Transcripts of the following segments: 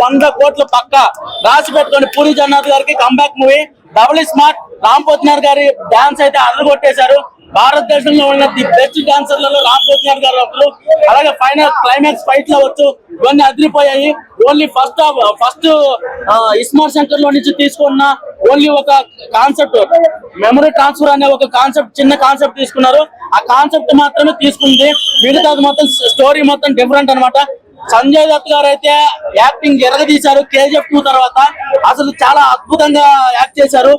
100 కోట్లు పక్క రాసి పెట్టుకోండి. పూరి జగన్నాథ్ గారికి comeback movie double smart. Ram Pothineni గారి డాన్స్ అయితే అల్లు కొట్టేశారు. భారతదేశంలో ఉన్న ది బెస్ట్ డాన్సర్లలో రామ్ పోతినార్ గారు ఒకరు. అలాగే ఫైనల్ క్లైమాక్స్ ఫైట్ లో వచ్చు ఇవన్నీ అదిరిపోయాయి. ఓన్లీ ఫస్ట్ ఇస్మార్ట్ శంకర్ లో నుంచి తీసుకున్న ఓన్లీ ఒక కాన్సెప్ట్ మెమరీ ట్రాన్స్ఫర్ అనే ఒక కాన్సెప్ట్ చిన్న కాన్సెప్ట్ తీసుకున్నారు. ఆ కాన్సెప్ట్ మాత్రమే తీసుకుంది. మిగతాది మొత్తం స్టోరీ మొత్తం డిఫరెంట్ అనమాట. సంజయ్ దత్ గారు అయితే యాక్టింగ్ ఎరగదీశారు. KGF 2 తర్వాత అసలు చాలా అద్భుతంగా యాక్ట్ చేశారు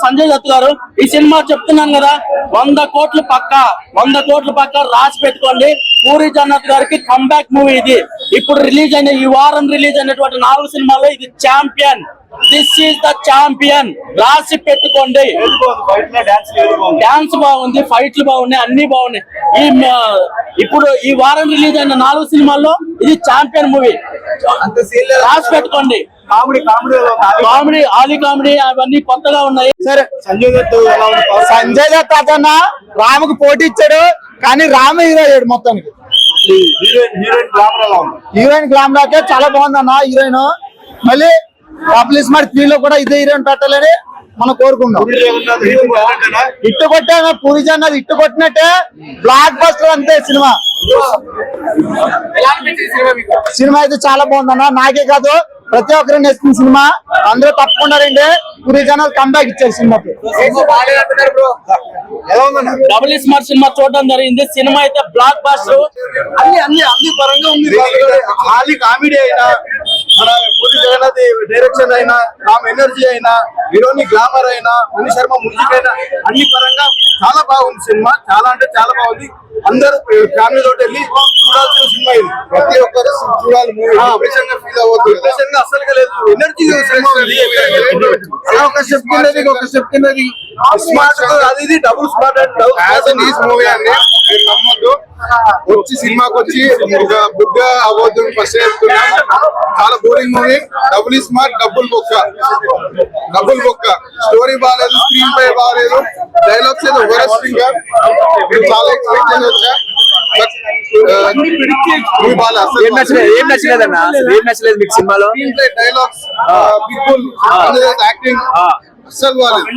సంజయ్ దత్ గారు. ఈ సినిమా చెప్తున్నాను కదా 100 కోట్లు పక్క రాసి పెట్టుకోండి. పూరి జగన్నాథ్ గారికి కంబ్యాక్ మూవీ ఇది. ఇప్పుడు రిలీజ్ అయిన ఈ వారం రిలీజ్ అయినటువంటి 4 సినిమాల్లో ఇది champion. This is the champion. రాసి పెట్టుకోండి. డాన్స్ బాగుంది, ఫైట్లు బాగున్నాయి, అన్ని బాగున్నాయి. ఇప్పుడు ఈ వారం రిలీజ్ అయిన 4 సినిమాల్లో ఇది ఛాంపియన్ మూవీ. రాసి పెట్టుకోండి. కామెడీ ఆలీ కామెడీ అవన్నీ కొత్తగా ఉన్నాయి. సరే సంజయ్ దత్ అతన్న రాముకు పోటీ ఇచ్చాడు కానీ రాము హీరో అయ్యాడు మొత్తానికి. హీరోయిన్ గ్లామర్ అయితే చాలా బాగుందన్న. హీరోయిన్ మళ్ళీ డబుల్ స్మార్ట్ 3 లో కూడా ఇదే హీరోయిన్ పెట్టాలని మనం కోరుకుందాం. ఇట్టు కొట్టాను పూరి జగన్నాథ్ ఇట్టు కొట్టినట్టే బ్లాక్ బస్టర్ అంతే సినిమా. సినిమా అయితే చాలా బాగుందన్న. నాకే కాదు ప్రతి ఒక్కరు నేర్చుకున్న సినిమా. అందరూ తప్పకుండా రండి. పూరి జగన్నాథ్ కంబ్యాక్ ఇచ్చారు సినిమాకి. డబుల్ స్మార్ట్ సినిమా చూడడం జరిగింది. సినిమా అయితే బ్లాక్ బస్టర్. అన్ని పరంగా ఉంది. కామెడీ అయినా మన పూరి జగన్నాథ్ డైరెక్షన్ అయినా రామ్ ఎనర్జీ అయినా హీరోని గ్లామర్ అయినా మణి శర్మ మ్యూజిక్ అయినా అన్ని పరంగా చాలా బాగుంది సినిమా. చాలా అంటే చాలా బాగుంది. అందరూ ఫ్యామిలీ తోటి వెళ్ళి చూడాల్సిన సినిమా ఇది. ప్రతి ఒక్కరు చూడాలి. మూవీ ఫీల్ అవ్వద్దు. అసలుగా లేదు. ఎనర్జీ ఒక స్టెప్ కిందది స్మార్ట్ అది డబుల్ స్మార్ట్ మూవీ అండి. మీరు నమ్మొద్దు. వచ్చి సినిమాకి వచ్చి ఒక బుగ్గ అవ్వద్దు. ఫస్ట్ చెప్తున్నా చాలా boring movie. Double smart double బొక్క. స్టోరీ బాగాలేదు, స్క్రీన్ ప్లే బాగాలేదు, డైలాగ్స్ ఏదో వరస్టింగ్. చాలా ఎక్స్పెక్ట్ చేసి వచ్చా. ఏం నచ్చలేదన్నా? ఏం నచ్చలేదు మీకు సినిమాలో? డైలాగ్స్ యాక్టింగ్ అస్సలు బాగాలేదు.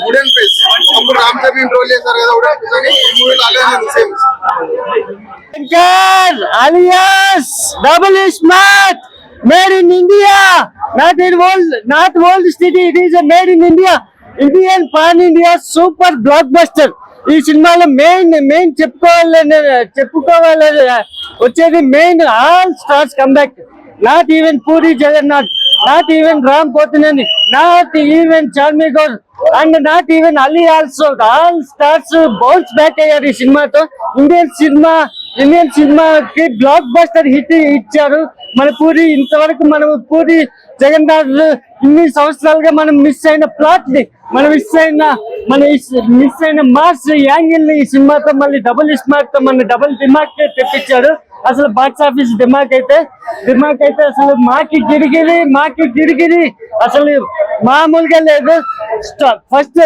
వుడెన్ ఫేస్ అప్పుడు రామ్ చరణ్ ట్రోల్ చేశారు కదా వుడెన్ ఫేస్ అని. ఈ మూవీలో అలాగే same. alias double smart, made in India, not world city. It is a made in India, Indian pan India super blockbuster. ఈ సినిమాలో మెయిన్ చెప్పుకోవాలి వచ్చేది main all stars comeback. Not even Puri Jagannadh, not even Ram Pothineni, not even Charmi Goud and not even Ali. Also all stars bounce back అయ్యారు ఈ సినిమాతో. Indian సినిమాకి block buster hit ఇచ్చారు మన పూరి. ఇంతవరకు మనం పూరి జగన్నాథ్ ఇన్ని సంవత్సరాలుగా మనం మిస్ అయిన ప్లాట్ ని, మిస్ అయిన మాస్ యాంగిల్ ని ఈ సినిమాతో మళ్ళీ డబుల్ స్మార్ట్ తో మన డబుల్ దిమాక్ తెప్పించాడు. అసలు బాక్స్ ఆఫీస్ దిమాక్ అయితే అసలు మాకి గిరిగిరి అసలు మామూలుగా లేదు. ఫస్ట్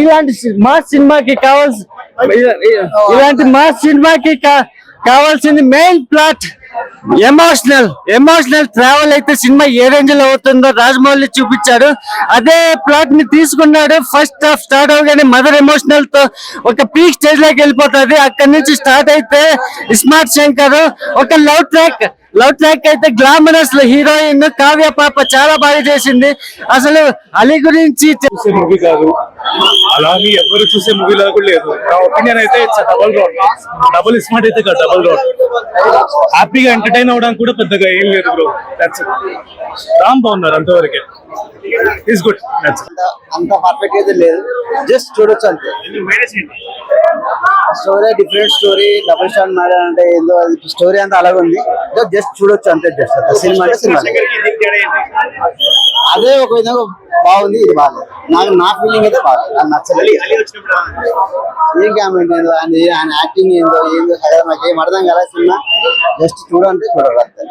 ఇలాంటి మాస్ సినిమాకి కావాల్సింది మెయిన్ ప్లాట్, ఎమోషనల్ ట్రావెల్. అయితే సినిమా ఏ రేంజ్ లో అవుతుందో రాజమౌళి చూపించాడు. అదే ప్లాట్ ని తీసుకున్నాడు. ఫస్ట్ హాఫ్ స్టార్ట్ అవగానే మదర్ ఎమోషనల్ తో ఒక పీక్ స్టేజ్ లోకి వెళ్ళిపోతుంది. అక్కడి నుంచి స్టార్ట్ అయితే ఇస్మార్ట్ శంకర్ ఒక లవ్ ట్రాక్ అయితే గ్లామరస్ హీరోయిన్ కావ్య పాప చాలా బాగా చేసింది. అసలు అలీ గురించి మూవీ కాదు, అలాగే ఎవరు చూసే మూవీ లాగా కూడా లేదు. నా ఒపీనియన్ అయితే డబుల్ స్మార్ట్ అయితే కాదు, డబుల్ రౌండ్. హ్యాపీగా ఎంటర్టైన్ అవడానికి కూడా పెద్దగా ఏం లేదు బ్రో. That's it. రామ్ బాగున్నారు అంతవరకే. Is good. అంత పర్ఫెక్ట్ అయితే లేదు, జస్ట్ చూడొచ్చు అంతే. Story different story. Double star matter అంటే ఏందో స్టోరీ అంతా అలాగే ఉంది. జస్ట్ చూడొచ్చు అంతే. జస్ట్ సినిమా అంటే సినిమా అదే ఒక విధంగా బాగుంది. ఇది బాగాలేదు. నా ఫీలింగ్ అయితే బాగాలేదు. నాకు నచ్చలేదు. ఏం కామెంట్ ఏందో ఆయన యాక్టింగ్ ఏందో నాకేం అర్థం కదా. సినిమా జస్ట్ చూడంటే చూడరు అంతే.